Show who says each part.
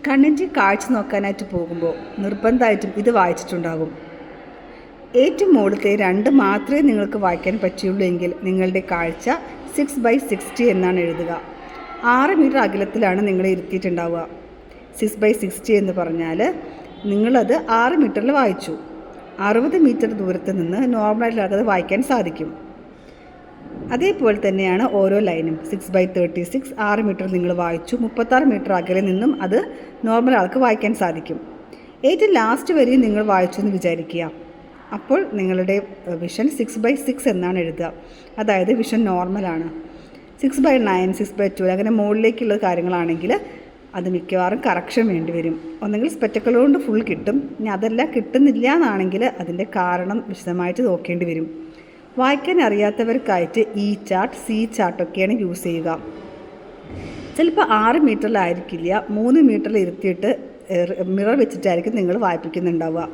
Speaker 1: കണ്ണിൻ്റെ കാഴ്ച നോക്കാനായിട്ട് പോകുമ്പോൾ നിർബന്ധമായിട്ടും ഇത് വായിച്ചിട്ടുണ്ടാകും. ഏറ്റവും മുകളിലത്തെ 2 മാത്രമേ നിങ്ങൾക്ക് വായിക്കാൻ പറ്റുള്ളൂ എങ്കിൽ നിങ്ങളുടെ കാഴ്ച 6/60 എന്നാണ് എഴുതുക. 6 മീറ്റർ അകലത്തിലാണ് നിങ്ങൾ ഇരുത്തിയിട്ടുണ്ടാവുക. 6/60 എന്ന് പറഞ്ഞാൽ നിങ്ങളത് 6 മീറ്ററിൽ വായിച്ചു. 60 മീറ്റർ ദൂരത്ത് നിന്ന് നോർമലായിട്ട് അത് വായിക്കാൻ സാധിക്കും. അതേപോലെ തന്നെയാണ് ഓരോ ലൈനും. 6/36 6 മീറ്റർ നിങ്ങൾ വായിച്ചു. 36 മീറ്റർ അകലെ നിന്നും അത് നോർമൽ ആൾക്ക് വായിക്കാൻ സാധിക്കും. ഏറ്റവും ലാസ്റ്റ് വരെയും നിങ്ങൾ വായിച്ചു എന്ന് വിചാരിക്കുക. അപ്പോൾ നിങ്ങളുടെ വിഷൻ 6/6 എന്നാണ് എഴുതുക. അതായത് വിഷൻ നോർമലാണ്. 6/9 6/12 അങ്ങനെ മുകളിലേക്കുള്ള കാര്യങ്ങളാണെങ്കിൽ അത് മിക്കവാറും കറക്ഷൻ വേണ്ടി വരും. ഒന്നെങ്കിൽ സ്പെക്ടക്കിൾ കൊണ്ട് ഫുൾ കിട്ടും. ഇനി അതെല്ലാം കിട്ടുന്നില്ല എന്നാണെങ്കിൽ അതിൻ്റെ കാരണം വിശദമായിട്ട് നോക്കേണ്ടി വരും. വായിക്കാൻ അറിയാത്തവർക്കായിട്ട് ഈ ചാർട്ട് സി ചാർട്ടൊക്കെയാണ് യൂസ് ചെയ്യുക. ചിലപ്പോൾ 6 മീറ്ററിലായിരിക്കില്ല, 3 മീറ്ററിൽ ഇരുത്തിയിട്ട് മിറർ വെച്ചിട്ടായിരിക്കും നിങ്ങൾ വായിപ്പിക്കുന്നുണ്ടാവുക.